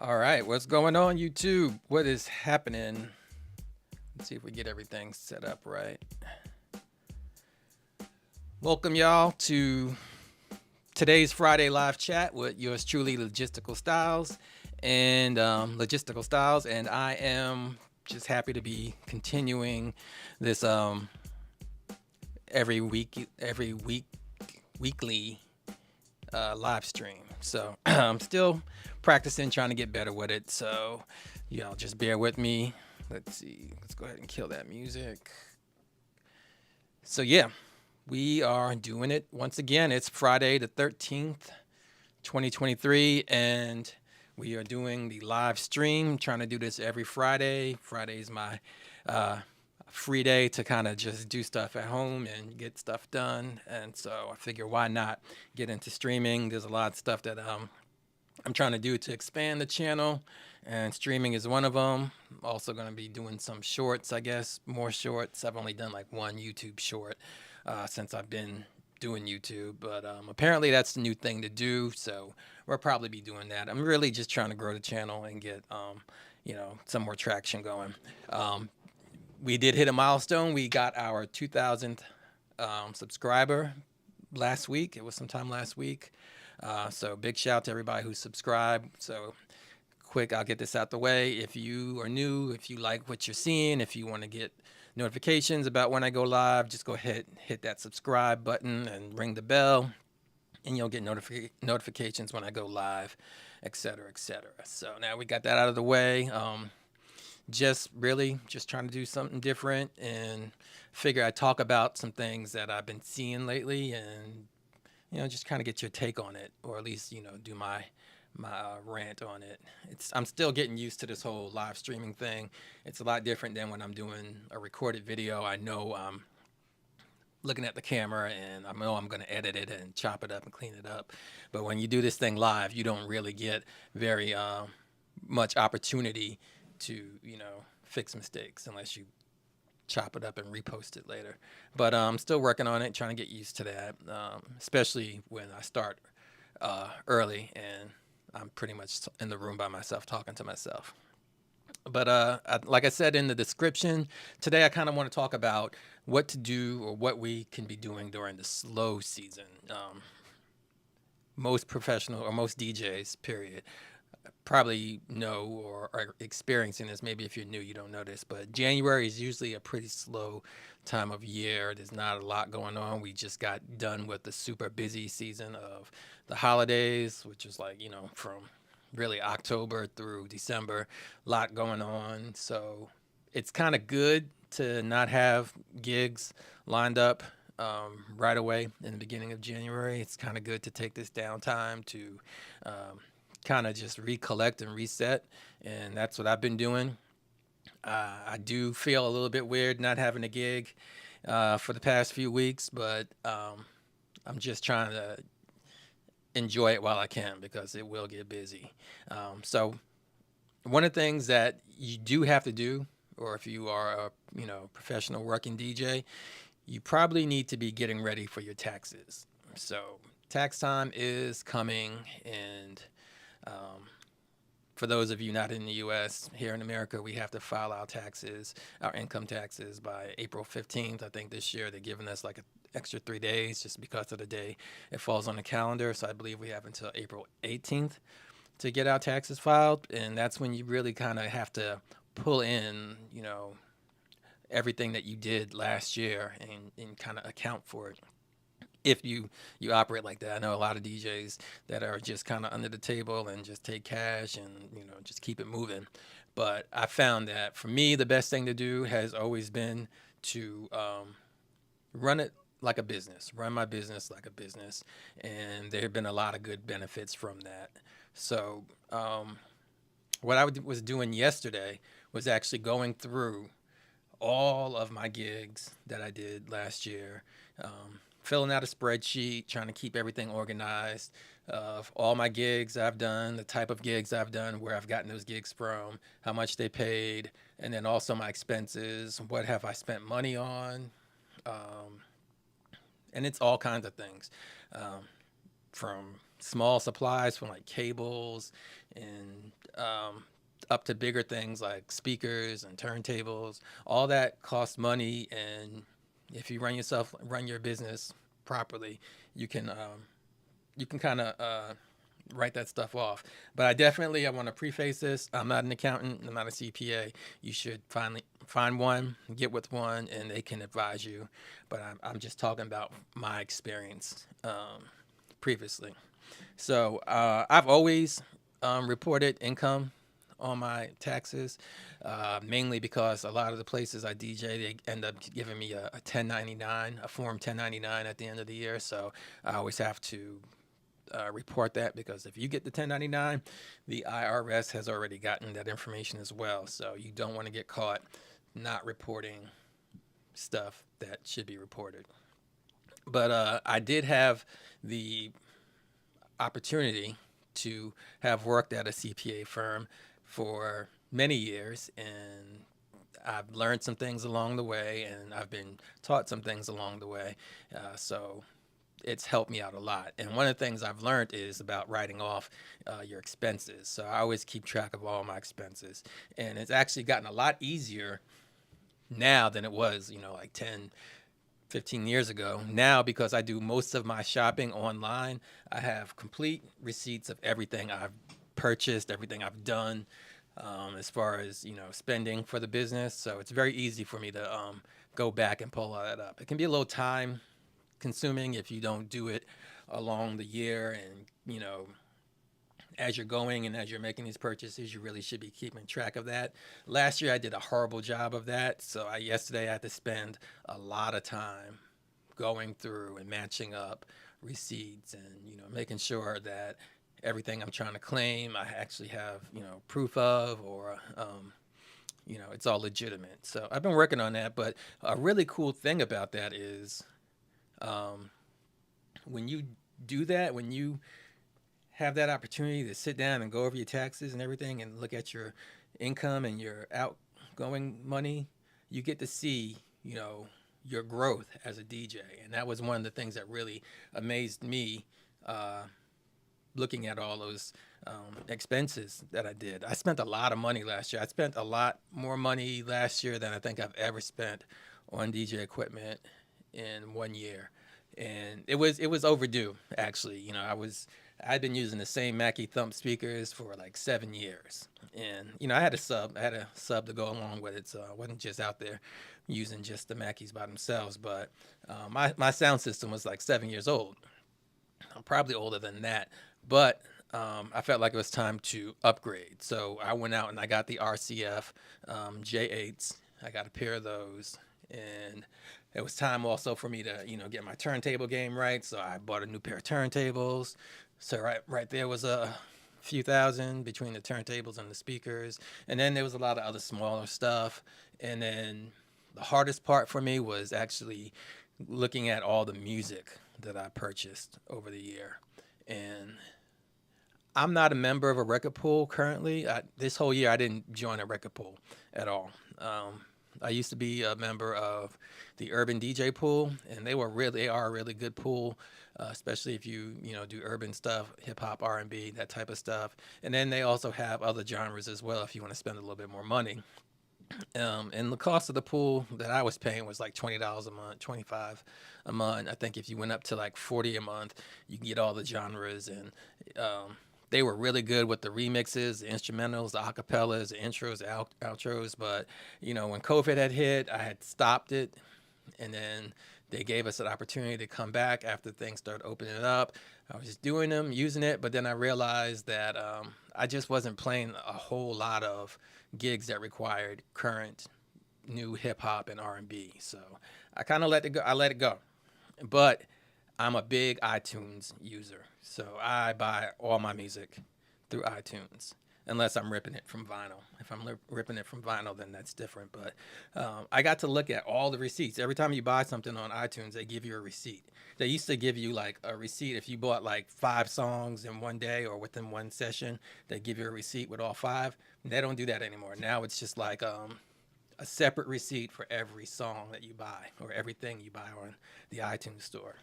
All right, what's going on, YouTube? What is happening? Let's see if we get everything set up right. Welcome, y'all, to today's Friday live chat with yours truly, Logistical Styles Logistical Styles, and I am just happy to be continuing this weekly live stream. So I'm still practicing, trying to get better with it. So y'all just bear with me. Let's see. Let's go ahead and kill that music. So yeah, we are doing it once again. It's Friday the 13th, 2023, and we are doing the live stream. Trying to do this every Friday. Friday is my uh, free day to kind of just do stuff at home and get stuff done. And so I figure why not get into streaming? There's a lot of stuff that I'm trying to do to expand the channel, and streaming is one of them. I'm also going to be doing some shorts, I guess, more shorts. I've only done like one YouTube short since I've been doing YouTube, but apparently that's the new thing to do. So we'll probably be doing that. I'm really just trying to grow the channel and get, some more traction going. Um, we did hit a milestone. We got our 2,000th subscriber last week. It was sometime last week. So big shout to everybody who subscribed. So quick, I'll get this out the way. If you are new, if you like what you're seeing, if you want to get notifications about when I go live, just go ahead, hit that subscribe button and ring the bell, and you'll get notifications when I go live, et cetera, et cetera. So now we got that out of the way. Just trying to do something different, and figure I talk about some things that I've been seeing lately, and just kind of get your take on it, or at least do my rant on it. I'm still getting used to this whole live streaming thing. It's a lot different than when I'm doing a recorded video. I know I'm looking at the camera, and I know I'm going to edit it and chop it up and clean it up. But when you do this thing live, you don't really get very much opportunity to fix mistakes unless you chop it up and repost it later. But I'm still working on it, trying to get used to that, especially when I start early and I'm pretty much in the room by myself talking to myself. But like I said in the description, today I kind of want to talk about what to do, or what we can be doing during the slow season. Most professional, or most DJs, period, probably know or are experiencing this. Maybe if you're new, you don't know this, but January is usually a pretty slow time of year. There's not a lot going on. We just got done with the super busy season of the holidays, which is like, from really October through December, a lot going on. So it's kind of good to not have gigs lined up right away in the beginning of January. It's kind of good to take this downtime to kind of just recollect and reset, and that's what I've been doing. I do feel a little bit weird not having a gig for the past few weeks, but I'm just trying to enjoy it while I can, because it will get busy. So one of the things that you do have to do, or if you are a professional working DJ, you probably need to be getting ready for your taxes. So tax time is coming, and for those of you not in the U.S., here in America, we have to file our taxes, our income taxes, by April 15th. I think this year they're giving us like an extra 3 days just because of the day it falls on the calendar. So I believe we have until April 18th to get our taxes filed. And that's when you really kind of have to pull in, everything that you did last year, and kind of account for it. If you operate like that. I know a lot of DJs that are just kind of under the table and just take cash and just keep it moving. But I found that for me, the best thing to do has always been to run it like a business, run my business like a business, and there have been a lot of good benefits from that. So what I was doing yesterday was actually going through all of my gigs that I did last year, filling out a spreadsheet, trying to keep everything organized of all my gigs I've done, the type of gigs I've done, where I've gotten those gigs from, how much they paid, and then also my expenses, what have I spent money on, um, and it's all kinds of things, from small supplies from like cables and um, up to bigger things like speakers and turntables. All that costs money, and if you run your business properly, you can kind of write that stuff off. But I want to preface this. I'm not an accountant. I'm not a CPA. You should finally find one, get with one, and they can advise you. But I'm just talking about my experience previously. So I've always reported income on my taxes, mainly because a lot of the places I DJ, they end up giving me a 1099, a form 1099 at the end of the year. So I always have to report that, because if you get the 1099, the IRS has already gotten that information as well. So you don't want to get caught not reporting stuff that should be reported. But I did have the opportunity to have worked at a CPA firm for many years, and I've learned some things along the way, and I've been taught some things along the way. So it's helped me out a lot. And one of the things I've learned is about writing off your expenses. So I always keep track of all my expenses, and it's actually gotten a lot easier now than it was, like 10, 15 years ago. Now, because I do most of my shopping online, I have complete receipts of everything I've purchased, everything I've done, as far as, spending for the business. So it's very easy for me to go back and pull all that up. It can be a little time consuming if you don't do it along the year, and as you're going and as you're making these purchases, you really should be keeping track of that. Last year I did a horrible job of that, so yesterday I had to spend a lot of time going through and matching up receipts, and making sure that everything I'm trying to claim I actually have proof of, or it's all legitimate. So I've been working on that. But a really cool thing about that is, um, when you do that, when you have that opportunity to sit down and go over your taxes and everything and look at your income and your outgoing money, you get to see, your growth as a DJ. And that was one of the things that really amazed me, looking at all those expenses that I did. I spent a lot of money last year. I spent a lot more money last year than I think I've ever spent on DJ equipment in 1 year. And it was overdue, actually. I'd been using the same Mackie Thump speakers for like 7 years, and I had a sub to go along with it, so I wasn't just out there using just the Mackies by themselves. But my sound system was like 7 years old. I'm probably older than that, but I felt like it was time to upgrade. So I went out and I got the RCF J8s. I got a pair of those, and it was time also for me to get my turntable game right. So I bought a new pair of turntables. So right there was a few thousand between the turntables and the speakers, and then there was a lot of other smaller stuff. And then the hardest part for me was actually looking at all the music that I purchased over the year. And I'm not a member of a record pool currently. This whole year, I didn't join a record pool at all. I used to be a member of the Urban DJ pool, and they are a really good pool, especially if you do urban stuff, hip hop, R&B, that type of stuff. And then they also have other genres as well if you want to spend a little bit more money. And the cost of the pool that I was paying was like $20 a month, 25 a month. I think if you went up to like 40 a month, you can get all the genres. And they were really good with the remixes, the instrumentals, the acapellas, the intros, the outros. But when COVID had hit, I had stopped it, and then they gave us an opportunity to come back after things started opening up. I was just doing them, using it, but then I realized that I just wasn't playing a whole lot of gigs that required current new hip hop and R&B. So I kind of let it go. I let it go. But I'm a big iTunes user, so I buy all my music through iTunes, unless I'm ripping it from vinyl. If I'm ripping it from vinyl, then that's different. But I got to look at all the receipts. Every time you buy something on iTunes, they give you a receipt. They used to give you like a receipt if you bought like 5 songs in one day or within one session. They give you a receipt with all 5. They don't do that anymore. Now it's just like a separate receipt for every song that you buy or everything you buy on the iTunes store.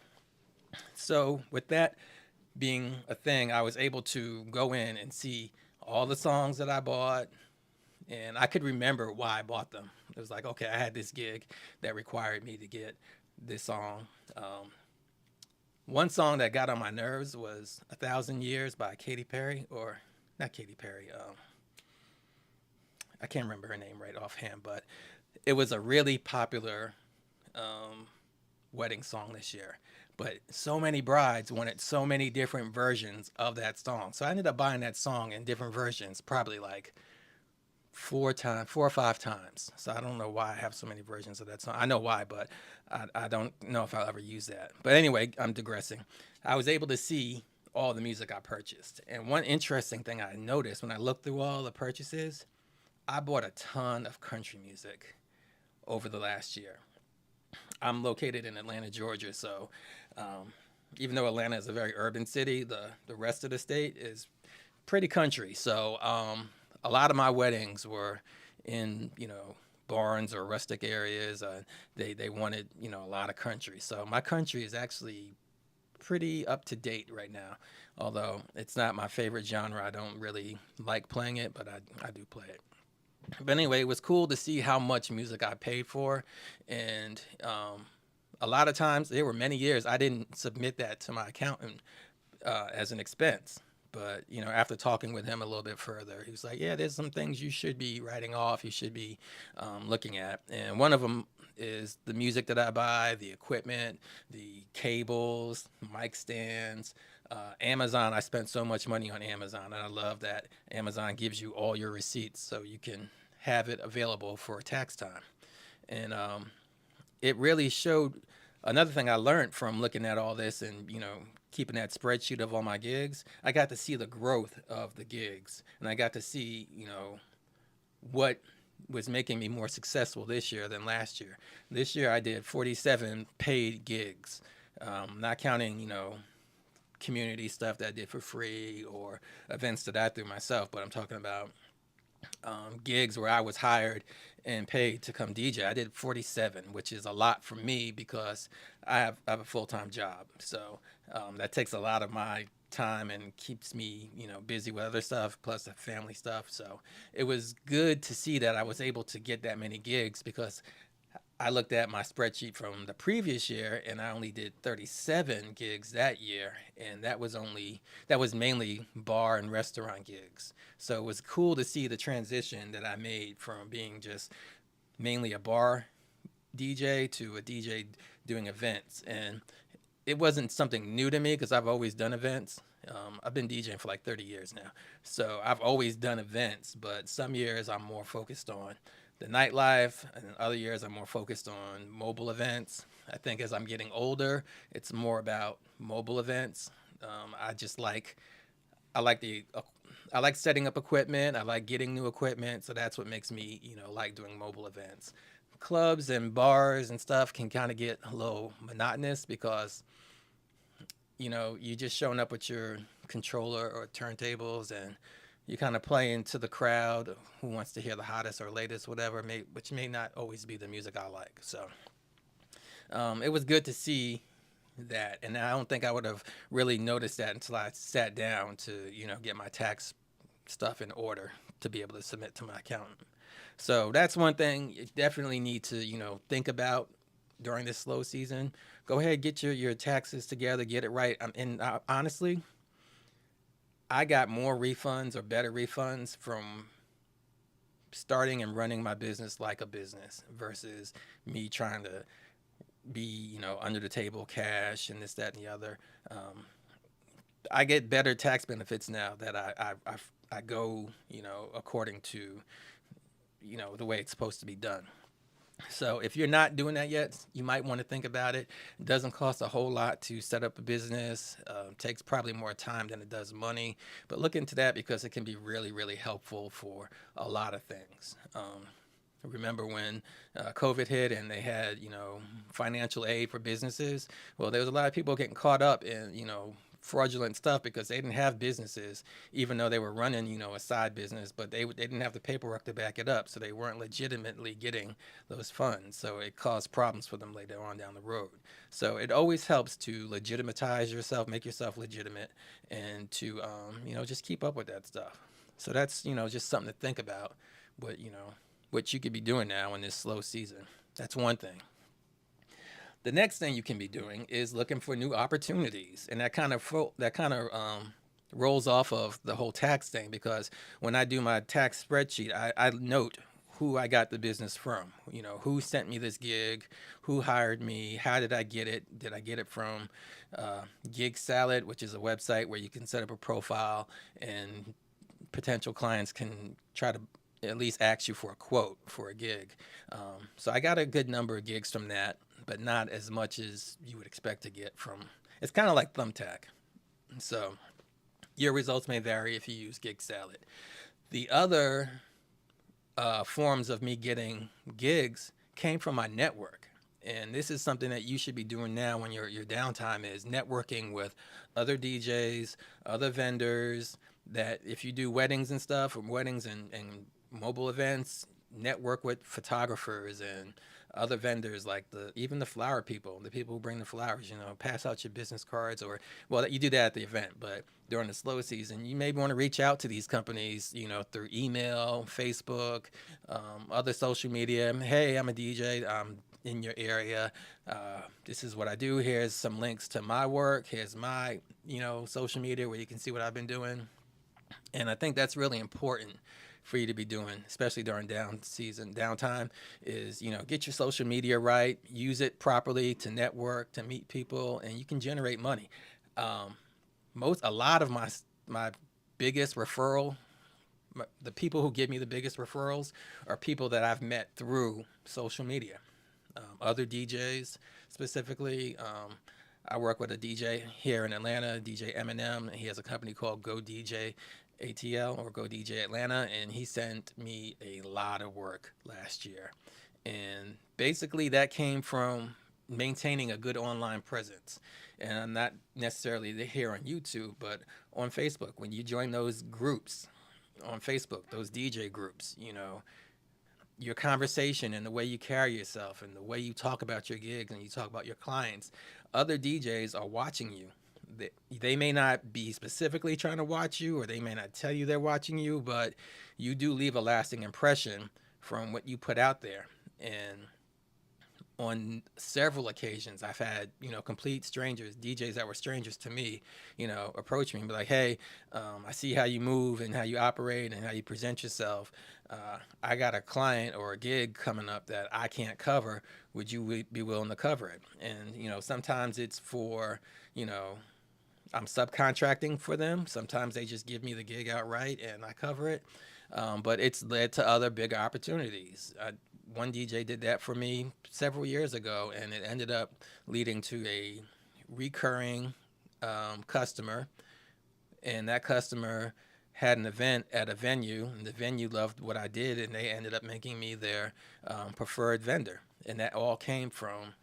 So with that being a thing, I was able to go in and see all the songs that I bought, and I could remember why I bought them. It was like, okay, I had this gig that required me to get this song. Um, One song that got on my nerves was "A Thousand Years" by Katy Perry, or not Katy Perry. I can't remember her name right offhand, but it was a really popular um, wedding song this year. But so many brides wanted so many different versions of that song, so I ended up buying that song in different versions, probably like 4 or 5 times. So I don't know why I have so many versions of that song. I know why, but I don't know if I'll ever use that. But anyway, I'm digressing. I was able to see all the music I purchased. And one interesting thing I noticed when I looked through all the purchases, I bought a ton of country music over the last year. I'm located in Atlanta, Georgia, so um, even though Atlanta is a very urban city, the rest of the state is pretty country. So a lot of my weddings were in barns or rustic areas. They wanted a lot of country. So my country is actually pretty up to date right now. Although it's not my favorite genre, I don't really like playing it, but I do play it. But anyway, it was cool to see how much music I paid for, and a lot of times there were many years I didn't submit that to my accountant as an expense. But after talking with him a little bit further, he was like, "Yeah, there's some things you should be writing off. You should be looking at." And one of them is the music that I buy, the equipment, the cables, mic stands. Amazon. I spent so much money on Amazon, and I love that Amazon gives you all your receipts so you can have it available for tax time. And it really showed. Another thing I learned from looking at all this and keeping that spreadsheet of all my gigs, I got to see the growth of the gigs, and I got to see what was making me more successful this year than last year. This year I did 47 paid gigs, not counting community stuff that I did for free or events that I threw myself, but I'm talking about gigs where I was hired and paid to come DJ. I did 47, which is a lot for me because I have a full time job. So that takes a lot of my time and keeps me, busy with other stuff plus the family stuff. So it was good to see that I was able to get that many gigs because I looked at my spreadsheet from the previous year and I only did 37 gigs that year, and that was mainly bar and restaurant gigs. So it was cool to see the transition that I made from being just mainly a bar DJ to a DJ doing events. And it wasn't something new to me because I've always done events. I've been DJing for like 30 years now. So I've always done events, but some years I'm more focused on the nightlife, and other years I'm more focused on mobile events. I think as I'm getting older, it's more about mobile events. I just like I like the I like setting up equipment. I like getting new equipment, so that's what makes me like doing mobile events. Clubs and bars and stuff can kind of get a little monotonous because you just showing up with your controller or turntables and you kind of play into the crowd who wants to hear the hottest or latest, whatever, which may not always be the music I like. So it was good to see that, and I don't think I would have really noticed that until I sat down to get my tax stuff in order to be able to submit to my accountant. So that's one thing you definitely need to think about during this slow season. Go ahead, get your taxes together, get it right. And honestly, I got more refunds or better refunds from starting and running my business like a business versus me trying to be, under the table cash and this, that, and the other. I get better tax benefits now that I go, according to, the way it's supposed to be done. So if you're not doing that yet, you might want to think about it. It doesn't cost a whole lot to set up a business. Takes probably more time than it does money, but look into that because it can be really, really helpful for a lot of things. Remember when COVID hit and they had, financial aid for businesses? Well, there was a lot of people getting caught up in, fraudulent stuff because they didn't have businesses, even though they were running, a side business, but they didn't have the paperwork to back it up. So they weren't legitimately getting those funds. So it caused problems for them later on down the road. So it always helps to legitimatize yourself, make yourself legitimate, and to, just keep up with that stuff. So that's, just something to think about. What, what you could be doing now in this slow season. That's one thing. The next thing you can be doing is looking for new opportunities, and that kind of rolls off of the whole tax thing, because when I do my tax spreadsheet, I note who I got the business from. Who sent me this gig, who hired me, how did I get it? Did I get it from Gig Salad, which is a website where you can set up a profile and potential clients can try to at least ask you for a quote for a gig. So I got a good number of gigs from that, but not as much as you would expect to get from. It's kind of like Thumbtack. So your results may vary if you use Gig Salad. The other forms of me getting gigs came from my network. And this is something that you should be doing now when your downtime is networking with other DJs, other vendors. That if you do weddings and stuff, or weddings and mobile events, network with photographers and other vendors, like even the flower people, the people who bring the flowers. Pass out your business cards, or well, you do that at the event, but during the slow season, you maybe want to reach out to these companies, through email, Facebook, other social media. Hey, I'm a DJ. I'm in your area. This is what I do. Here's some links to my work. Here's my, social media where you can see what I've been doing. And I think that's really important for you to be doing, especially during downtime, is, get your social media right, use it properly to network, to meet people, and you can generate money. Um, a lot of my biggest the people who give me the biggest referrals are people that I've met through social media. Other DJs specifically. I work with a DJ here in Atlanta, DJ Eminem. He has a company called Go DJ ATL, or Go DJ Atlanta, and he sent me a lot of work last year. And basically, that came from maintaining a good online presence. And I'm not necessarily here on YouTube, but on Facebook. When you join those groups on Facebook, those DJ groups, your conversation and the way you carry yourself and the way you talk about your gigs and you talk about your clients, other DJs are watching you. They may not be specifically trying to watch you, or they may not tell you they're watching you, but you do leave a lasting impression from what you put out there. And on several occasions, I've had, complete strangers, DJs that were strangers to me, approach me and be like, hey, I see how you move and how you operate and how you present yourself. I got a client or a gig coming up that I can't cover. Would you be willing to cover it? And, sometimes it's for, I'm subcontracting for them. Sometimes they just give me the gig outright and I cover it. But it's led to other bigger opportunities. One DJ did that for me several years ago, and it ended up leading to a recurring customer. And that customer had an event at a venue, and the venue loved what I did, and they ended up making me their preferred vendor. And that all came from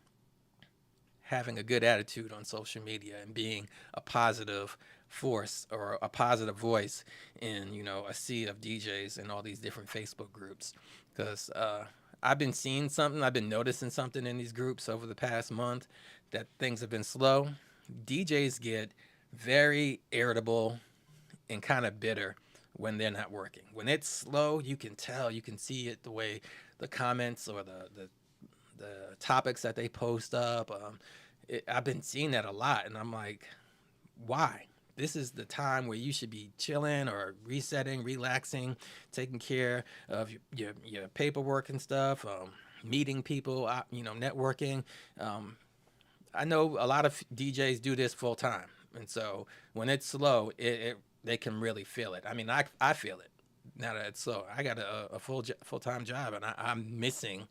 having a good attitude on social media and being a positive force or a positive voice in, a sea of DJs and all these different Facebook groups. Because I've been noticing something in these groups over the past month, that things have been slow. DJs get very irritable and kind of bitter when they're not working. When it's slow, you can tell, you can see it, the way the comments or the topics that they post up. I've been seeing that a lot, and I'm like, why? This is the time where you should be chilling or resetting, relaxing, taking care of your paperwork and stuff, meeting people, networking. I know a lot of DJs do this full time, and so when it's slow, they can really feel it. I mean, I feel it now that it's slow. I got a full-time job, and I'm missing,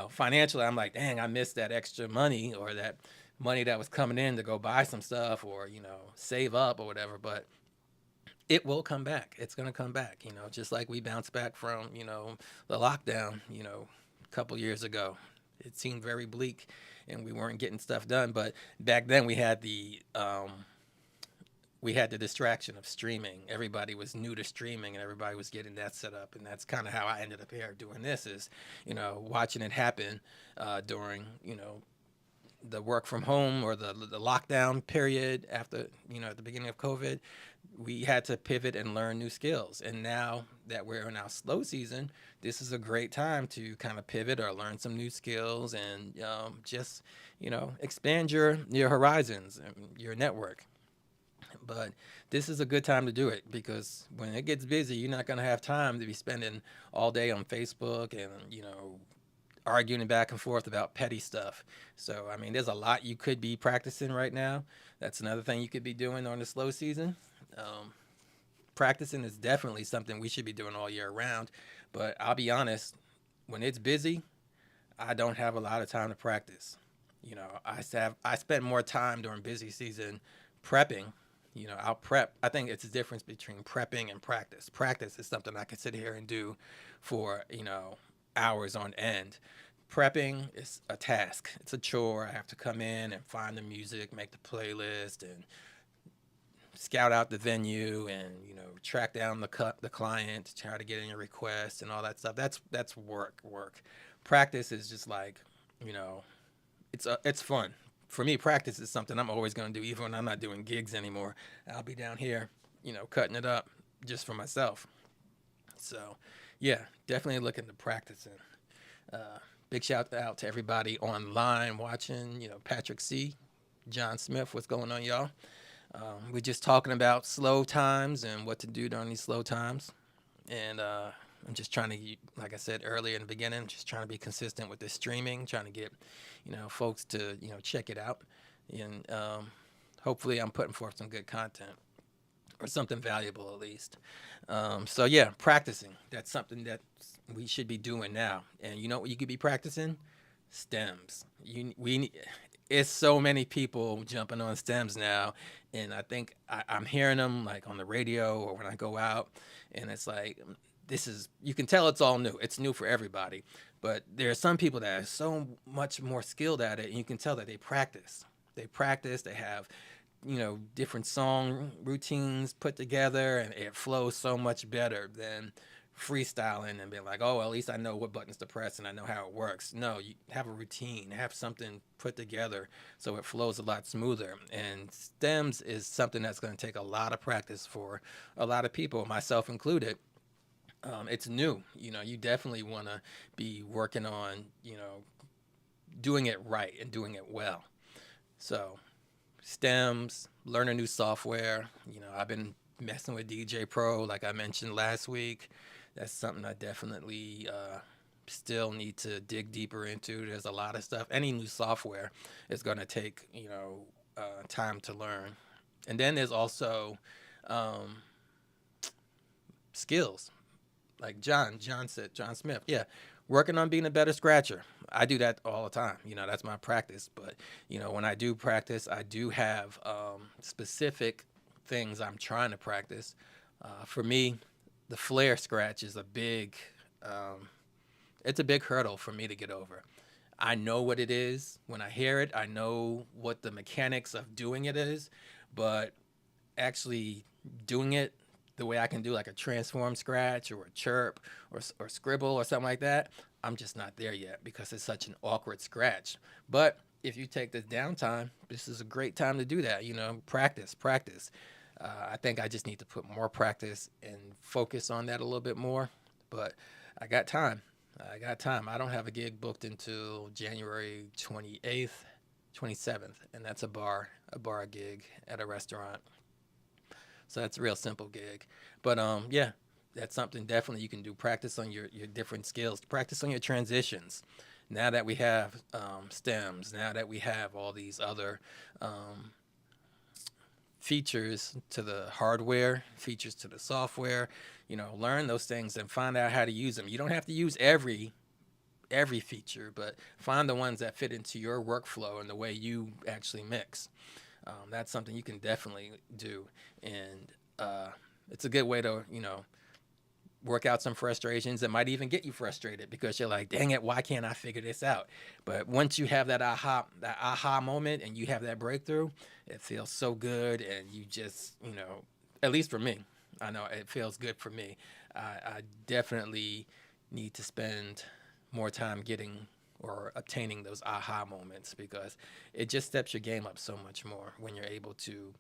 financially. I'm like, dang, I missed that extra money, or that money that was coming in to go buy some stuff, or save up or whatever. But it will come back. It's going to come back, just like we bounced back from the lockdown a couple years ago. It seemed very bleak and we weren't getting stuff done, but back then we had the distraction of streaming. Everybody was new to streaming, and everybody was getting that set up. And that's kind of how I ended up here doing this, is, watching it happen during, the work from home, or the lockdown period after, at the beginning of COVID. we had to pivot and learn new skills. And now that we're in our slow season, this is a great time to kind of pivot or learn some new skills and just, expand your horizons and your network. But this is a good time to do it because when it gets busy, you're not going to have time to be spending all day on Facebook and, arguing back and forth about petty stuff. So, I mean, there's a lot you could be practicing right now. That's another thing you could be doing on the slow season. Um, Practicing is definitely something we should be doing all year round. But I'll be honest, when it's busy, I don't have a lot of time to practice. I spend more time during busy season prepping. I'll prep. I think it's a difference between prepping and practice. Practice is something I can sit here and do for, hours on end. Prepping is a task. It's a chore. I have to come in and find the music, make the playlist, and scout out the venue, and track down the client, try to get in your request and all that stuff. That's work. Practice is just like, you know, it's fun. For me, practice is something I'm always going to do, even when I'm not doing gigs anymore. I'll be down here, cutting it up just for myself. So, yeah, definitely looking to practicing. Big shout out to everybody online watching. Patrick C, John Smith, what's going on, y'all? We're just talking about slow times and what to do during these slow times. And I'm just trying to, like I said earlier in the beginning, just trying to be consistent with the streaming, trying to get, folks to, check it out. And hopefully I'm putting forth some good content or something valuable at least. So yeah, practicing. That's something that we should be doing now. And you know what you could be practicing? Stems. It's so many people jumping on stems now, and I think I'm hearing them like on the radio or when I go out, and it's like this is you can tell it's all new. It's new for everybody, but there are some people that are so much more skilled at it, and you can tell that they practice. They practice. They have different song routines put together, and it flows so much better than freestyling and being like, oh, at least I know what buttons to press and I know how it works. No, you have a routine, have something put together so it flows a lot smoother. And stems is something that's going to take a lot of practice for a lot of people, myself included. It's new. You definitely want to be working on, doing it right and doing it well. So stems, learn a new software. I've been messing with DJ Pro, like I mentioned last week. That's something I definitely still need to dig deeper into. There's a lot of stuff. Any new software is going to take, time to learn. And then there's also um, skills. Like John said, John Smith. Yeah, working on being a better scratcher. I do that all the time. That's my practice. But when I do practice, I do have specific things I'm trying to practice. For me, the flare scratch is it's a big hurdle for me to get over. I know what it is when I hear it. I know what the mechanics of doing it is, but actually doing it the way I can do like a transform scratch or a chirp or scribble or something like that, I'm just not there yet because it's such an awkward scratch. But if you take this downtime, this is a great time to do that. Practice. I think I just need to put more practice and focus on that a little bit more. But I got time. I don't have a gig booked until January 28th, 27th, and that's a bar gig at a restaurant. So that's a real simple gig. But yeah, that's something definitely you can do. Practice on your different skills. Practice on your transitions. Now that we have stems, now that we have all these other features to the hardware, features to the software, learn those things and find out how to use them. You don't have to use every feature, but find the ones that fit into your workflow and the way you actually mix. That's something you can definitely do, and it's a good way to work out some frustrations. It might even get you frustrated because you're like, dang it, why can't I figure this out? But once you have that aha moment and you have that breakthrough, it feels so good, and you just at least for me, I know it feels good for me. I definitely need to spend more time getting or obtaining those aha moments because it just steps your game up so much more when you're able to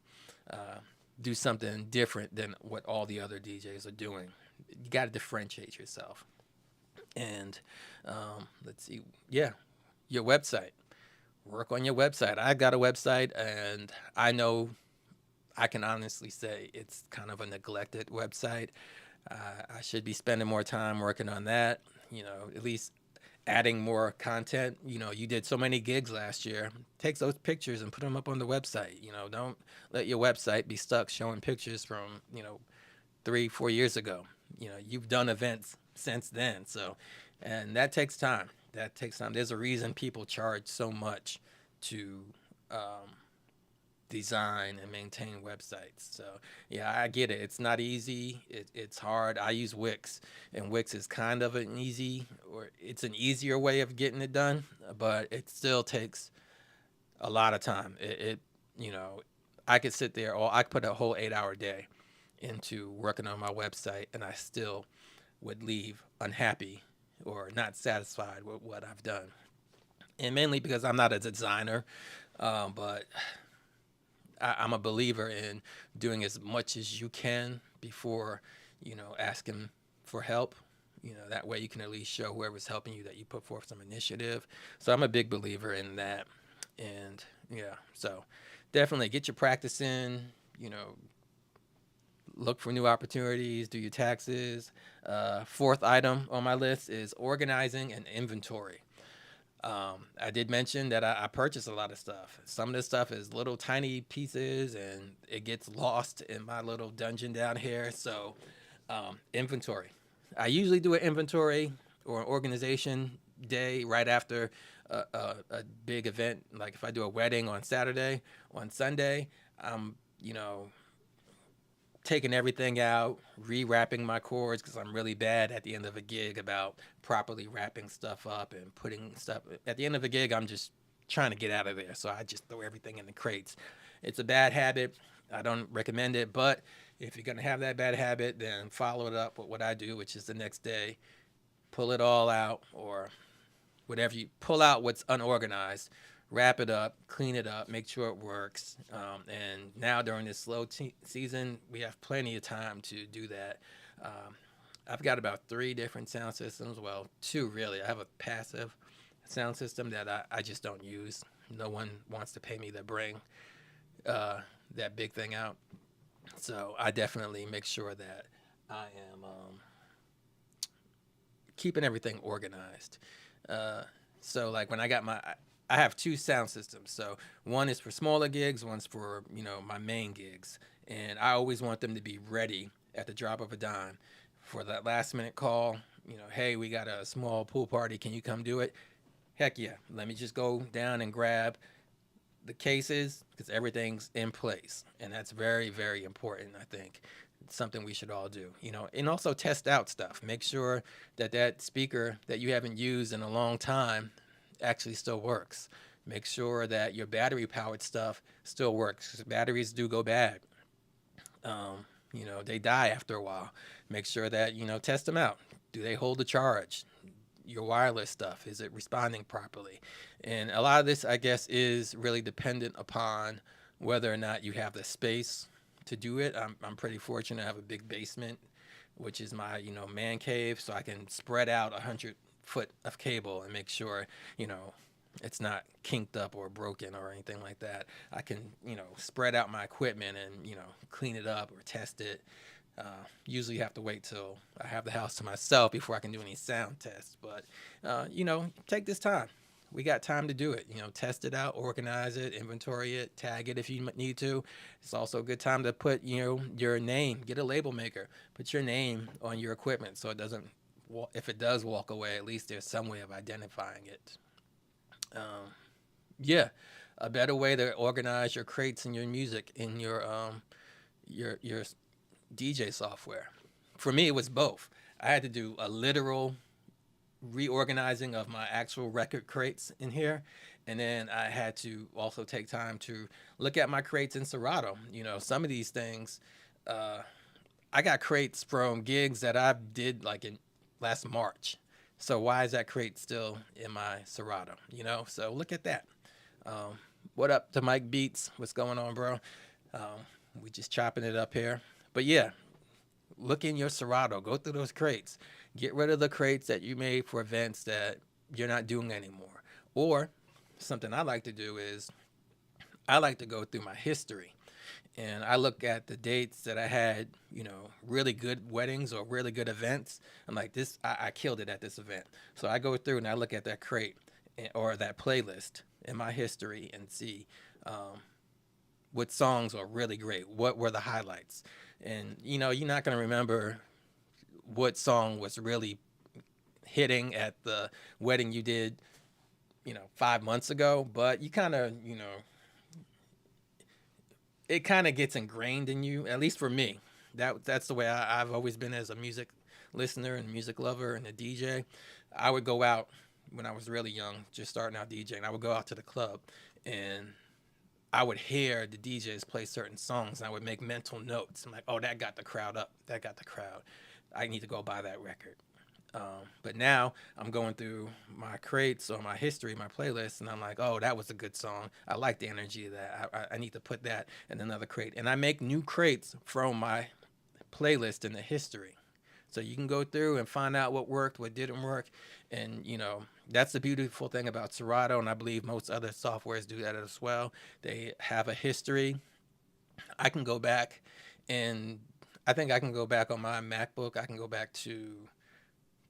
uh, do something different than what all the other DJs are doing. You got to differentiate yourself. And let's see, yeah, your website. Work on your website. I got a website, and I know I can honestly say it's kind of a neglected website. I should be spending more time working on that. At least adding more content. You did so many gigs last year. Take those pictures and put them up on the website. Don't let your website be stuck showing pictures from 3, 4 years ago. You've done events since then. So, and that takes time. That takes time. There's a reason people charge so much to design and maintain websites. So yeah, I get it. It's not easy. It's hard. I use Wix, and Wix is kind of it's an easier way of getting it done, but it still takes a lot of time. You know, I could sit there, or I could put a whole 8-hour day into working on my website, and I still would leave unhappy or not satisfied with what I've done. And mainly because I'm not a designer, but I'm a believer in doing as much as you can before, asking for help. That way you can at least show whoever's helping you that you put forth some initiative. So I'm a big believer in that. And yeah, so definitely get your practice in, look for new opportunities, do your taxes. Fourth item on my list is organizing and inventory. I did mention that I purchase a lot of stuff. Some of this stuff is little tiny pieces, and it gets lost in my little dungeon down here. So, inventory. I usually do an inventory or an organization day right after a big event. Like if I do a wedding on Saturday, on Sunday, I'm, taking everything out, rewrapping my cords because I'm really bad at the end of a gig about properly wrapping stuff up and putting stuff. At the end of a gig, I'm just trying to get out of there, so I just throw everything in the crates. It's a bad habit. I don't recommend it, but if you're gonna have that bad habit, then follow it up with what I do, which is the next day, pull it all out, or whatever you pull out what's unorganized, wrap it up, clean it up, make sure it works. And now during this slow season, we have plenty of time to do that. Um, I've got about 3 different sound systems. Well, 2 really. I have a passive sound system that I just don't use. No one wants to pay me to bring that big thing out. So I definitely make sure that I am keeping everything organized. So like when I have 2 sound systems. So one is for smaller gigs, one's for my main gigs, and I always want them to be ready at the drop of a dime for that last minute call. Hey, we got a small pool party. Can you come do it? Heck yeah. Let me just go down and grab the cases because everything's in place, and that's very, very important. I think it's something we should all do. And also test out stuff. Make sure that that speaker that you haven't used in a long time actually still works. Make sure that your battery powered stuff still works. 'Cause batteries do go bad. They die after a while. Make sure that test them out. Do they hold the charge? Your wireless stuff, is it responding properly? And a lot of this, I guess, is really dependent upon whether or not you have the space to do it. I'm pretty fortunate. I have a big basement, which is my man cave, so I can spread out 100 foot of cable and make sure it's not kinked up or broken or anything like that. I can spread out my equipment and clean it up or test it. Usually have to wait till I have the house to myself before I can do any sound tests. But take this time. We got time to do it. Test it out, organize it, inventory it, tag it if you need to. It's also a good time to put your name. Get a label maker. Put your name on your equipment so it doesn't. If it does walk away, at least there's some way of identifying it. Yeah, a better way to organize your crates and your music in your DJ software. For me, it was both. I had to do a literal reorganizing of my actual record crates in here, and then I had to also take time to look at my crates in Serato. Some of these things, I got crates from gigs that I did like in last March. So why is that crate still in my Serato? So look at that. What up to Mike Beats? What's going on, bro? Um, We just chopping it up here. But yeah, look in your Serato. Go through those crates. Get rid of the crates that you made for events that you're not doing anymore. Or something I like to do is I like to go through my history and I look at the dates that I had, really good weddings or really good events. I'm like, I killed it at this event. So I go through and I look at that crate or that playlist in my history and see um, what songs are really great. What were the highlights? And, you're not going to remember what song was really hitting at the wedding you did, 5 months ago, but you kind of, it kind of gets ingrained in you. At least for me, that's the way I've always been as a music listener and music lover and a DJ. I would go out when I was really young, just starting out DJing. I would go out to the club, and I would hear the DJs play certain songs, and I would make mental notes. I'm like, oh, that got the crowd up. That got the crowd. I need to go buy that record. But now I'm going through my crates or my history, my playlist, and I'm like, oh, that was a good song. I like the energy of that. I need to put that in another crate. And I make new crates from my playlist in the history. So you can go through and find out what worked, what didn't work. And, that's the beautiful thing about Serato. And I believe most other softwares do that as well. They have a history. I can go back and I think I can go back on my MacBook. I can go back to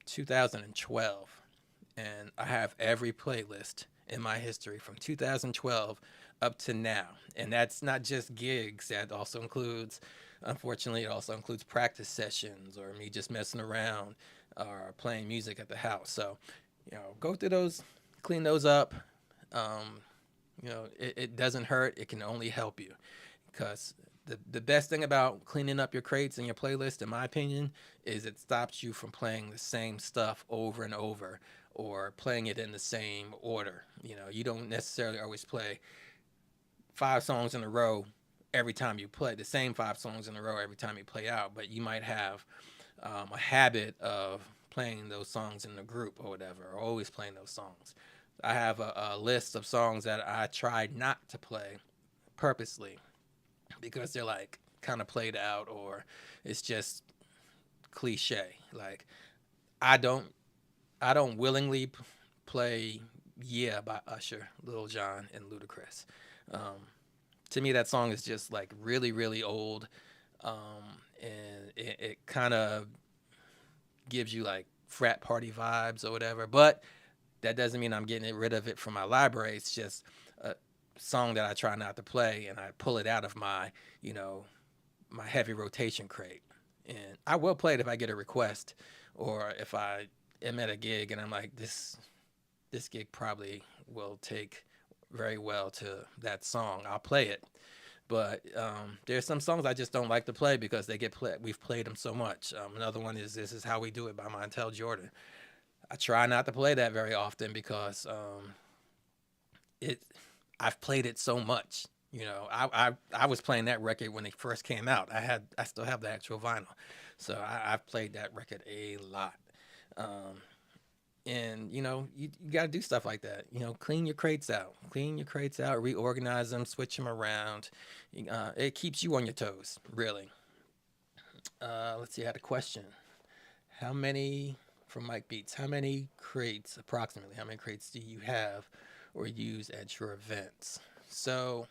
2012 and I have every playlist in my history from 2012 up to now. And that's not just gigs, that also includes, unfortunately, it also includes practice sessions or me just messing around or playing music at the house. So, go through those, clean those up. Um, it doesn't hurt, it can only help you because the best thing about cleaning up your crates and your playlist, in my opinion, is it stops you from playing the same stuff over and over or playing it in the same order. You don't necessarily always play 5 songs in a row every time you play the same 5 songs in a row every time you play out, but you might have a habit of playing those songs in a group or whatever, or always playing those songs. I have a list of songs that I tried not to play purposely because they're like kind of played out or it's just cliche. Like I don't I don't willingly play "Yeah" by Usher, Lil Jon, and Ludacris. Um, to me, that song is just like really, really old, and it kind of gives you like frat party vibes or whatever. But that doesn't mean I'm getting rid of it from my library. It's just a song that I try not to play, and I pull it out of you know, my heavy rotation crate. And I will play it if I get a request, or if I am at a gig and I'm like, this gig probably will take very well to that song. I'll play it. But there's some songs I just don't like to play because they get played. We've played them so much. Another one is "This Is How We Do It" by Montel Jordan. I try not to play that very often because it I've played it so much. I was playing that record when it first came out. I still have the actual vinyl, so I've played that record a lot. Um, and you got to do stuff like that. Clean your crates out, reorganize them, switch them around. It keeps you on your toes, really. Let's see. I had a question. How many from Mike Beats? How many crates approximately? How many crates do you have or use at your events? So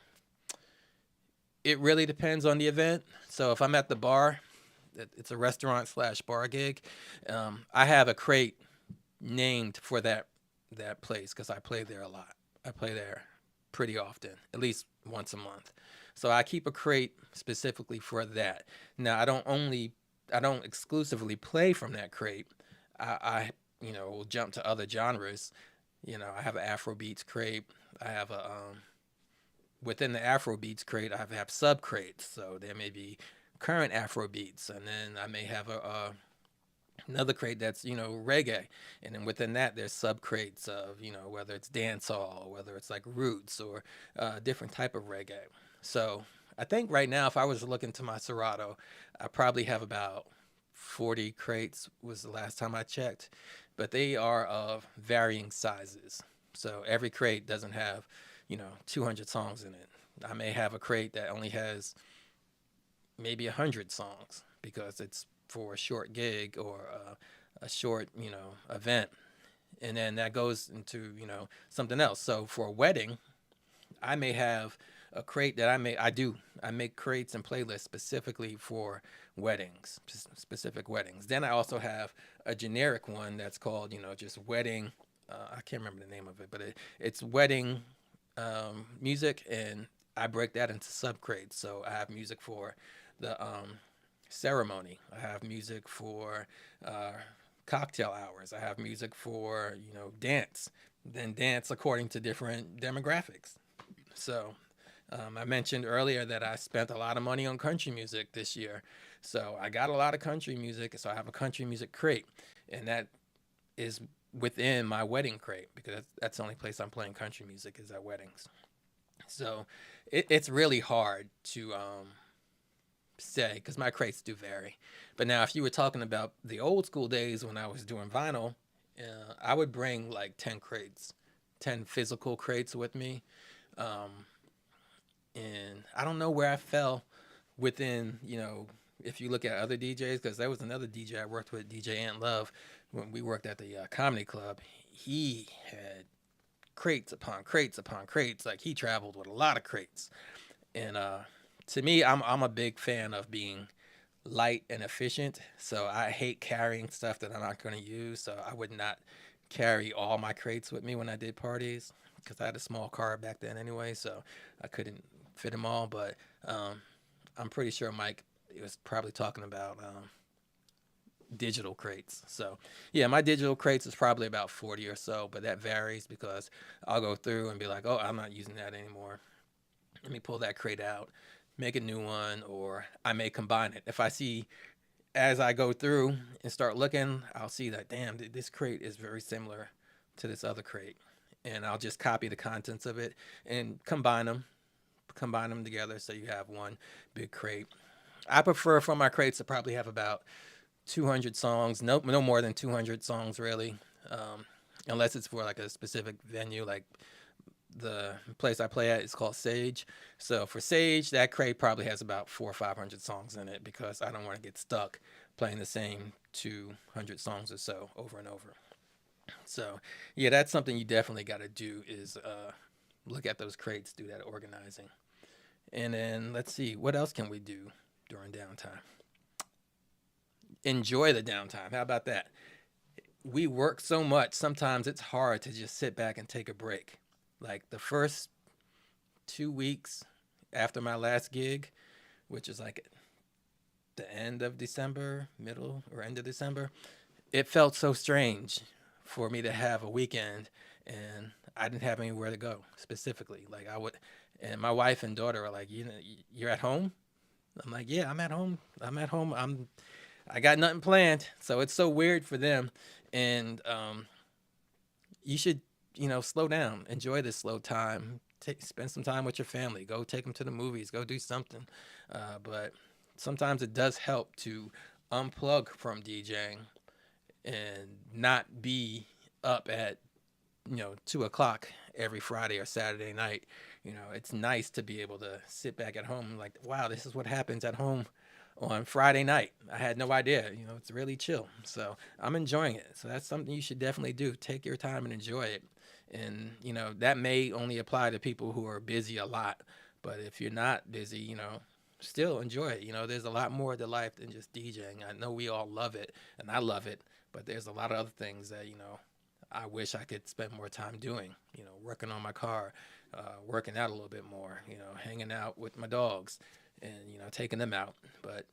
it really depends on the event. So if I'm at the bar, it's a restaurant slash bar gig. I have a crate named for that place because I play there a lot. I play there pretty often, at least once a month. So I keep a crate specifically for that. Now I don't exclusively play from that crate. I will jump to other genres. I have an Afro beats crate. I have a within the Afro beats crate, I have sub crates. So there may be current Afro beats, and then I may have another crate that's reggae, and then within that there's sub crates of whether it's dancehall or whether it's like roots or different type of reggae. So I think right now if I was to look into my Serato, I probably have about 40 crates was the last time I checked, but they are of varying sizes. So every crate doesn't have 200 songs in it. I may have a crate that only has maybe 100 songs because it's for a short gig or a short, event. And then that goes into, something else. So for a wedding, I may have a crate that I make crates and playlists specifically for weddings, specific weddings. Then I also have a generic one that's called, just wedding. I can't remember the name of it, but it's wedding music, and I break that into sub crates. So I have music for the ceremony. I have music for uh, cocktail hours. I have music for dance. Then dance according to different demographics. So I mentioned earlier that I spent a lot of money on country music this year. So I got a lot of country music. So I have a country music crate, and that is within my wedding crate because that's the only place I'm playing country music is at weddings. So it's really hard to say because my crates do vary. But now, if you were talking about the old school days when I was doing vinyl, I would bring like 10 crates, 10 physical crates with me. Um, and I don't know where I fell within, if you look at other DJs, because there was another DJ I worked with, DJ Ant Love, when we worked at the comedy club. He had crates upon crates upon crates. Like he traveled with a lot of crates. And to me, I'm a big fan of being light and efficient. So I hate carrying stuff that I'm not going to use. So I would not carry all my crates with me when I did parties because I had a small car back then anyway. So I couldn't fit them all. But um, I'm pretty sure Mike was probably talking about digital crates. So yeah, my digital crates is probably about 40 or so, but that varies because I'll go through and be like, oh, I'm not using that anymore. Let me pull that crate out, make a new one, or I may combine it. If I see as I go through and start looking, I'll see that damn, this crate is very similar to this other crate, and I'll just copy the contents of it and combine them together so you have one big crate. I prefer for my crates to probably have about 200 songs, no more than 200 songs really, unless it's for like a specific venue, like the place I play at is called Sage. So for Sage, that crate probably has about 400 or 500 songs in it because I don't want to get stuck playing the same 200 songs or so over and over. So yeah, that's something you definitely got to do is look at those crates, do that organizing. And then let's see, what else can we do during downtime? Enjoy the downtime. How about that? We work so much, sometimes it's hard to just sit back and take a break. Like the first 2 weeks after my last gig, which is like the end of December, middle or end of December, it felt so strange for me to have a weekend and I didn't have anywhere to go specifically. Like I would, and my wife and daughter are like, you're at home. I'm like, yeah, I'm at home. I'm at home. I got nothing planned. So it's so weird for them. And you should, slow down, enjoy this slow time, spend some time with your family, go take them to the movies, go do something. But sometimes it does help to unplug from DJing and not be up at 2 o'clock every Friday or Saturday night. It's nice to be able to sit back at home and like, wow, this is what happens at home on Friday night. I had no idea. It's really chill. So I'm enjoying it. So that's something you should definitely do. Take your time and enjoy it. And, that may only apply to people who are busy a lot. But if you're not busy, still enjoy it. There's a lot more to life than just DJing. I know we all love it and I love it, but there's a lot of other things that, I wish I could spend more time doing, working on my car, working out a little bit more, hanging out with my dogs and, taking them out. But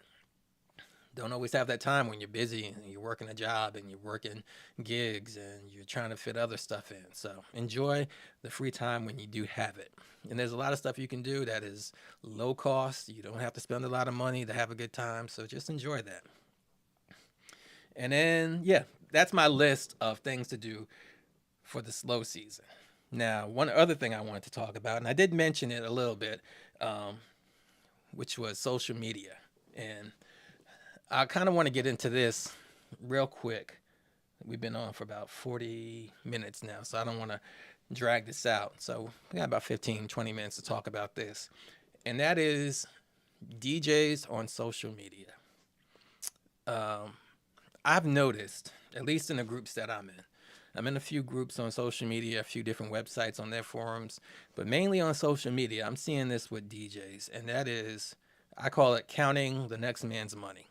don't always have that time when you're busy and you're working a job and you're working gigs and you're trying to fit other stuff in. So enjoy the free time when you do have it. And there's a lot of stuff you can do that is low cost. You don't have to spend a lot of money to have a good time. So just enjoy that. And then, yeah, that's my list of things to do for the slow season. Now, one other thing I wanted to talk about, and I did mention it a little bit, um, which was social media. And I kind of want to get into this real quick. We've been on for about 40 minutes now, so I don't want to drag this out. So we got about 15, 20 minutes to talk about this. And that is DJs on social media. Um, I've noticed, at least in the groups that I'm in a few groups on social media, a few different websites on their forums, but mainly on social media. I'm seeing this with DJs, and that is, I call it counting the next man's money.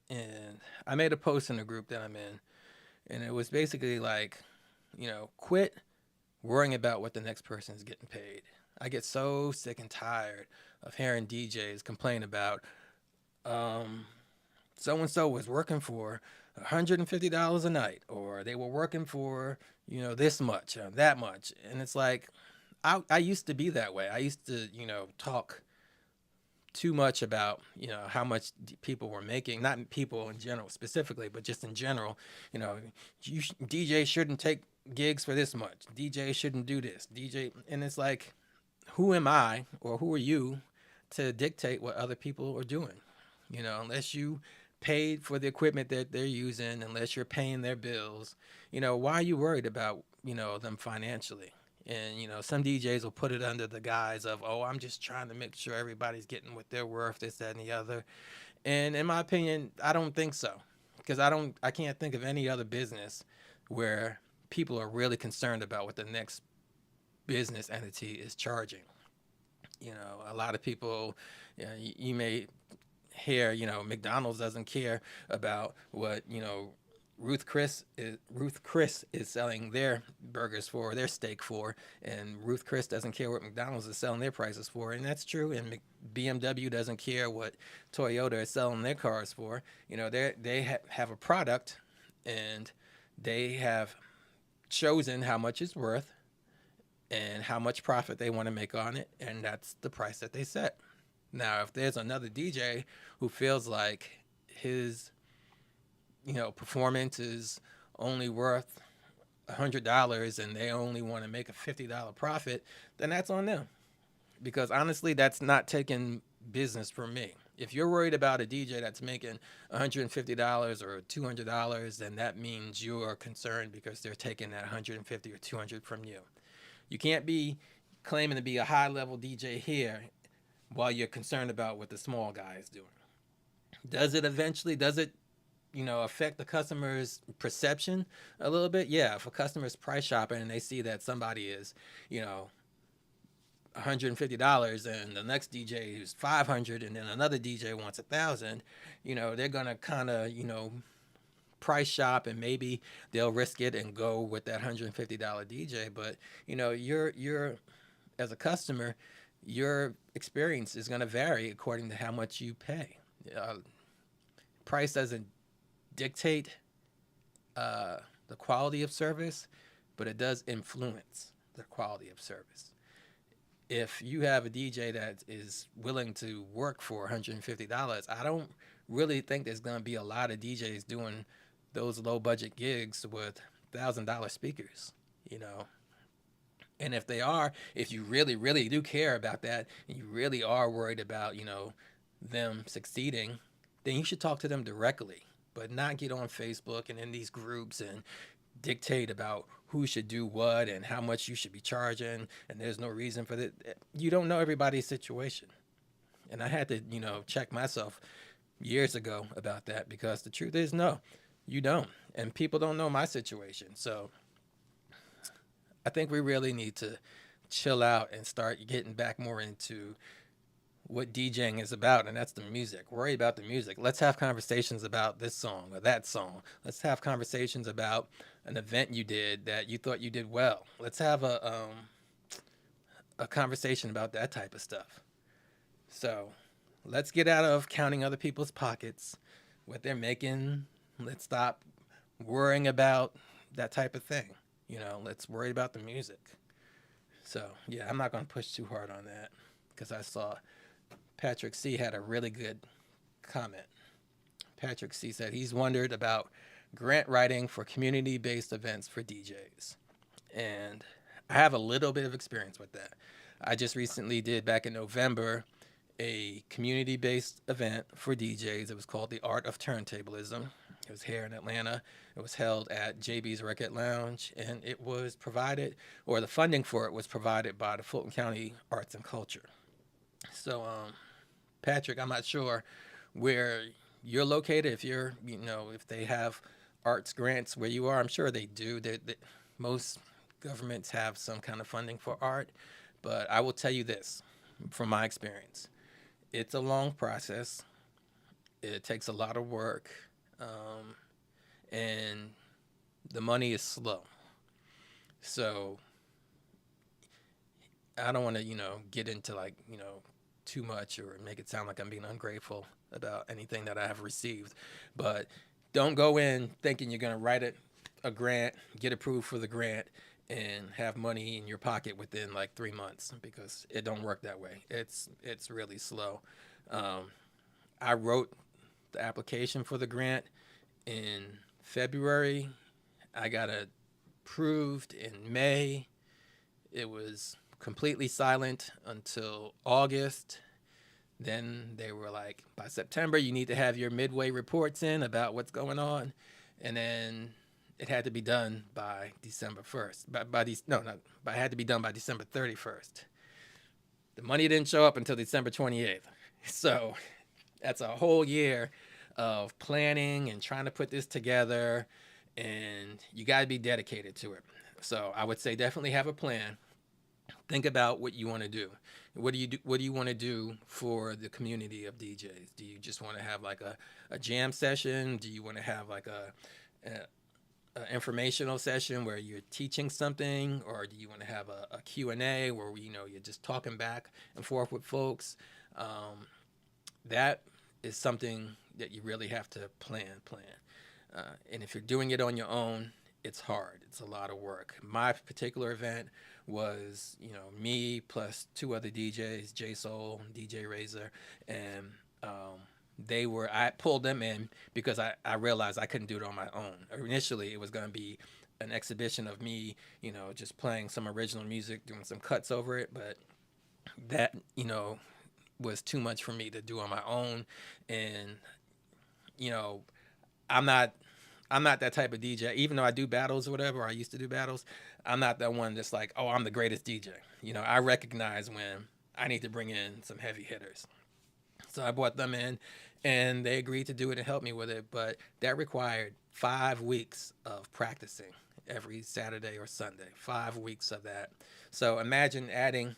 And I made a post in the group that I'm in, and it was basically like, quit worrying about what the next person is getting paid. I get so sick and tired of hearing DJs complain about um, so and so was working for $150 a night, or they were working for this much, that much, and it's like I used to be that way. I used to talk too much about how much people were making, not people in general specifically, but just in general. you know DJ shouldn't take gigs for this much, DJ shouldn't do this, DJ, and it's like, who am I or who are you to dictate what other people are doing? Unless you paid for the equipment that they're using, unless you're paying their bills, why are you worried about them financially? And some DJs will put it under the guise of, oh, I'm just trying to make sure everybody's getting what they're worth, this, that, and the other. And in my opinion, I don't think so, because I can't think of any other business where people are really concerned about what the next business entity is charging. A lot of people, you may hear, McDonald's doesn't care about what, Ruth Chris is selling their burgers for, their steak for, and Ruth Chris doesn't care what McDonald's is selling their prices for, and that's true. And BMW doesn't care what Toyota is selling their cars for. Have a product, and they have chosen how much it's worth and how much profit they want to make on it, and that's the price that they set. Now, if there's another DJ who feels like his, performance is only worth $100 and they only want to make a $50 profit, then that's on them. Because honestly, that's not taking business from me. If you're worried about a DJ that's making $150 or $200, then that means you are concerned because they're taking that $150 or $200 from you. You can't be claiming to be a high-level DJ here while you're concerned about what the small guy is doing. Does it affect the customer's perception a little bit? Yeah, if a customer's price shopping and they see that somebody is, $150 and the next DJ is $500 and then another DJ wants $1,000, they're gonna kind of, price shop, and maybe they'll risk it and go with that $150 DJ. But you're as a customer, your experience is going to vary according to how much you pay. Price doesn't dictate the quality of service, but it does influence the quality of service. If you have a DJ that is willing to work for $150, I don't really think there's going to be a lot of DJs doing those low budget gigs with $1,000 speakers, And if they are, if you really, really do care about that, and you really are worried about, them succeeding, then you should talk to them directly, but not get on Facebook and in these groups and dictate about who should do what and how much you should be charging. And there's no reason for that. You don't know everybody's situation. And I had to, check myself years ago about that, because the truth is, no, you don't. And people don't know my situation. So I think we really need to chill out and start getting back more into what DJing is about, and that's the music. Worry about the music. Let's have conversations about this song or that song. Let's have conversations about an event you did that you thought you did well. Let's have a conversation about that type of stuff. So let's get out of counting other people's pockets, what they're making. Let's stop worrying about that type of thing. Let's worry about the music. So, yeah, I'm not going to push too hard on that, because I saw Patrick C. had a really good comment. Patrick C. said he's wondered about grant writing for community-based events for DJs. And I have a little bit of experience with that. I just recently did, back in November, a community-based event for DJs. It was called The Art of Turntablism. It was here in Atlanta. It was held at JB's Record Lounge, and it was provided, or the funding for it was provided by the Fulton County Arts and Culture. So Patrick, I'm not sure where you're located. If you're, if they have arts grants where you are, I'm sure they do. Most governments have some kind of funding for art. But I will tell you this from my experience, it's a long process. It takes a lot of work, um, and the money is slow. So I don't want to, get into like, too much or make it sound like I'm being ungrateful about anything that I have received. But don't go in thinking you're going to write a grant, get approved for the grant, and have money in your pocket within like 3 months, because it don't work that way. It's really slow. Um, I wrote the application for the grant in February. I got approved in May. It was completely silent until August. Then they were like, by September, you need to have your midway reports in about what's going on. And then it had to be done by December 1st. It had to be done by December 31st. The money didn't show up until December 28th. So that's a whole year of planning and trying to put this together. And you got to be dedicated to it. So I would say definitely have a plan. Think about what you want to do. What do you want to do for the community of DJs? Do you just want to have like a jam session? Do you want to have like a informational session where you're teaching something, or do you want to have a Q&A where you're just talking back and forth with folks? That is something that you really have to plan. And if you're doing it on your own, it's hard. It's a lot of work. My particular event was, me plus two other DJs, J Soul, DJ Razor, and I pulled them in because I realized I couldn't do it on my own. Initially, it was going to be an exhibition of me, just playing some original music, doing some cuts over it, but that, was too much for me to do on my own. And, you know, I'm not I'm not that type of DJ. Even though I do battles or whatever, or I used to do battles, I'm not that one that's like, oh, I'm the greatest DJ. I recognize when I need to bring in some heavy hitters. So I brought them in, and they agreed to do it and help me with it. But that required 5 weeks of practicing every Saturday or Sunday. 5 weeks of that. So imagine having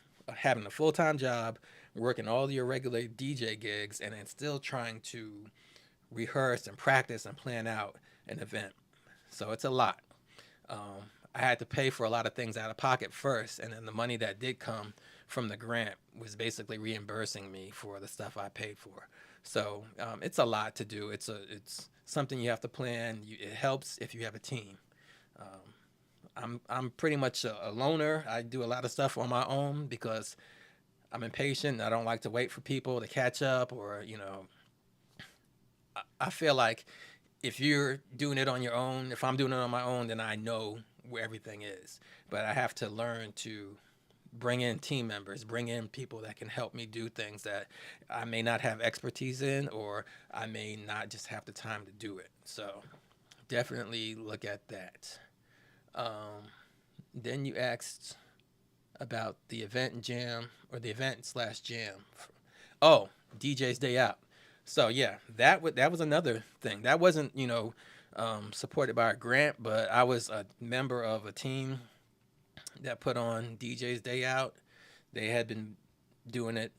a full time job, working all your regular DJ gigs, and then still trying to rehearse and practice and plan out an event. So it's a lot. I had to pay for a lot of things out of pocket first, and then the money that did come from the grant was basically reimbursing me for the stuff I paid for. So it's a lot to do. It's something you have to plan. It helps if you have a team. I'm pretty much a loner. I do a lot of stuff on my own because I'm impatient. I don't like to wait for people to catch up, or I feel like if you're doing it on your own, if I'm doing it on my own, then I know where everything is. But I have to learn to bring in team members, bring in people that can help me do things that I may not have expertise in, or I may not just have the time to do it. So definitely look at that. Then you asked about the event jam, or the event slash jam. Oh, DJ's Day Out. So yeah, that was another thing. That wasn't supported by a grant, but I was a member of a team that put on DJ's Day Out. They had been doing it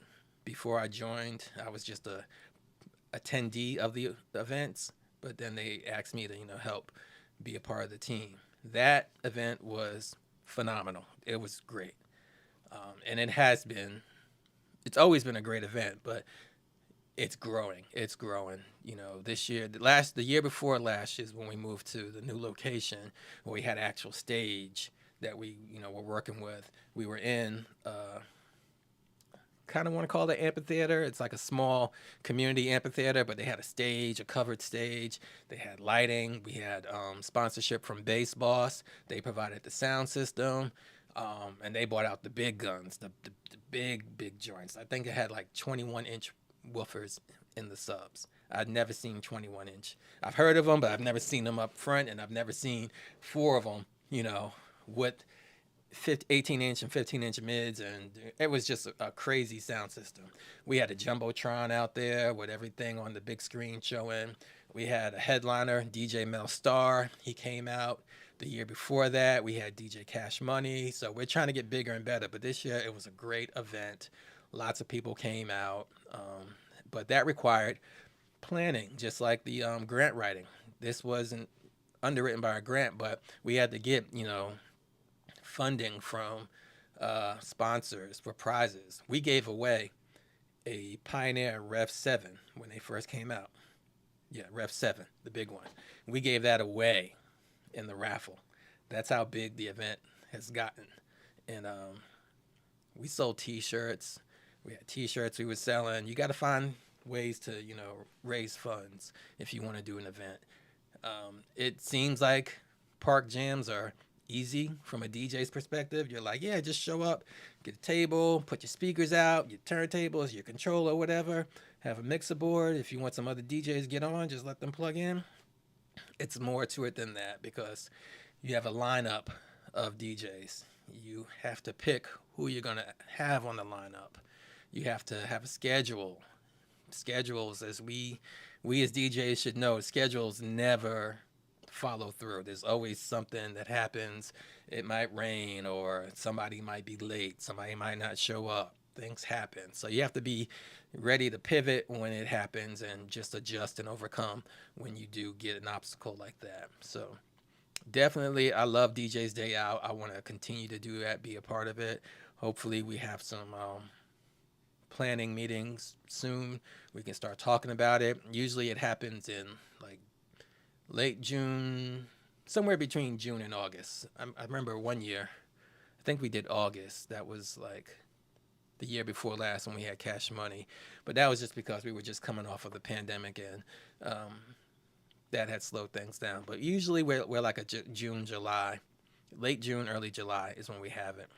before I joined. I was just a attendee of the events, but then they asked me to help be a part of the team. That event was phenomenal. It was great, and it's always been a great event, but it's growing. It's growing. This year, the year before last is when we moved to the new location, where we had an actual stage that we, were working with. We were in, kind of want to call it amphitheater. It's like a small community amphitheater, but they had a stage, a covered stage. They had lighting. We had sponsorship from Bass Boss. They provided the sound system, and they brought out the big guns, the big joints. I think it had like 21-inch woofers in the subs. I'd never seen 21-inch. I've heard of them, but I've never seen them up front, and I've never seen four of them, with 18-inch and 15-inch mids, and it was just a crazy sound system. We had a jumbotron out there with everything on the big screen showing. We had a headliner, DJ Mel Star. He came out the year before that. We had DJ Cash Money. So we're trying to get bigger and better. But this year it was a great event. Lots of people came out, but that required planning, just like the grant writing. This wasn't underwritten by a grant, but we had to get funding from sponsors for prizes. We gave away a Pioneer Rev 7 when they first came out. Yeah, Rev 7, the big one. We gave that away in the raffle. That's how big the event has gotten. And we sold T-shirts. We had T-shirts we were selling. You got to find ways to, raise funds if you want to do an event. It seems like park jams are easy from a DJ's perspective. You're like, yeah, just show up, get a table, put your speakers out, your turntables, your controller, whatever. Have a mixer board. If you want some other DJs get on, just let them plug in. It's more to it than that because you have a lineup of DJs. You have to pick who you're going to have on the lineup. You have to have a schedule. Schedules, as we as DJs should know, schedules never follow through. There's always something that happens. It might rain or somebody might be late. Somebody might not show up. Things happen. So you have to be ready to pivot when it happens and just adjust and overcome when you do get an obstacle like that. So definitely, I love DJ's Day Out. I want to continue to do that, be a part of it. Hopefully we have some planning meetings soon. We can start talking about it. Usually it happens in like late June, somewhere between June and August. I remember one year, I think we did August. That was like the year before last when we had Cash Money. But that was just because we were just coming off of the pandemic and that had slowed things down. But usually we're like a June, July, late June, early July is when we have it.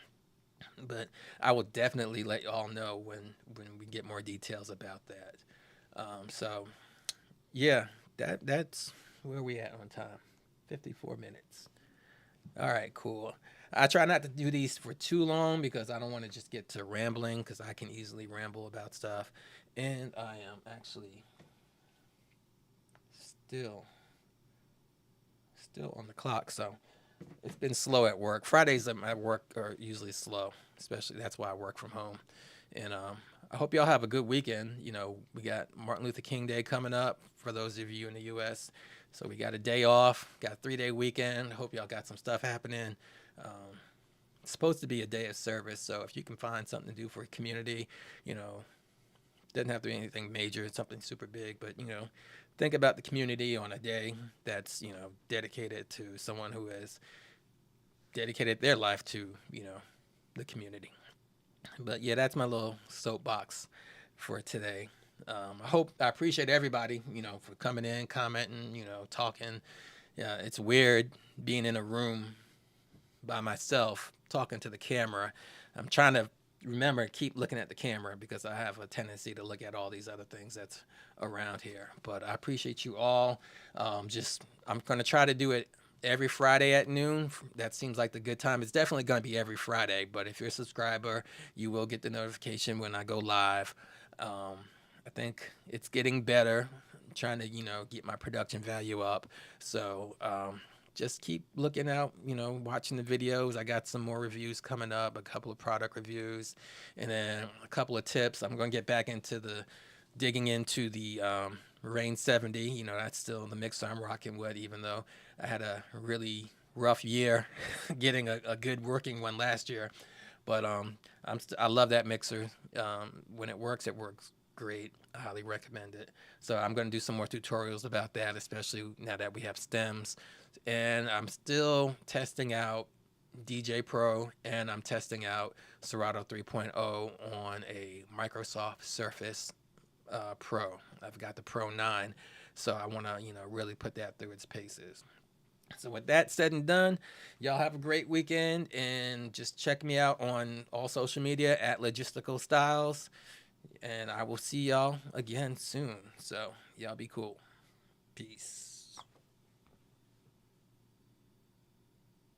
But I will definitely let y'all know when we get more details about that. So yeah, that's where we at on time. 54 minutes. All right, cool. I try not to do these for too long because I don't want to just get to rambling because I can easily ramble about stuff. And I am actually still on the clock, so it's been slow at work. Fridays at work are usually slow, especially that's why I work from home. And I hope y'all have a good weekend. We got Martin Luther King Day coming up for those of you in the U.S. So we got a day off, got a 3-day weekend. I hope y'all got some stuff happening. It's supposed to be a day of service, so if you can find something to do for a community, doesn't have to be anything major, it's something super big, but think about the community on a day that's dedicated to someone who has dedicated their life to the community. But yeah, that's my little soapbox for today. I appreciate everybody for coming in, commenting, talking. Yeah, it's weird being in a room by myself talking to the camera. I'm trying to remember keep looking at the camera because I have a tendency to look at all these other things that's around here. But I appreciate you all. I'm going to try to do it every Friday at noon. That seems like the good time. It's definitely going to be every Friday, but if you're a subscriber, you will get the notification when I go live. I think it's getting better. I'm trying to, get my production value up. So, just keep looking out, watching the videos. I got some more reviews coming up, a couple of product reviews, and then a couple of tips. I'm going to get back into digging into the Rain 70. That's still the mixer I'm rocking with, even though I had a really rough year getting a good working one last year. But I love that mixer. When it works great. I highly recommend it. So I'm going to do some more tutorials about that, especially now that we have stems. And I'm still testing out DJ Pro, and I'm testing out Serato 3.0 on a Microsoft Surface Pro. I've got the Pro 9, so I want to, really put that through its paces. So with that said and done, y'all have a great weekend, and just check me out on all social media at Logisticalstyles, and I will see y'all again soon. So y'all be cool. Peace.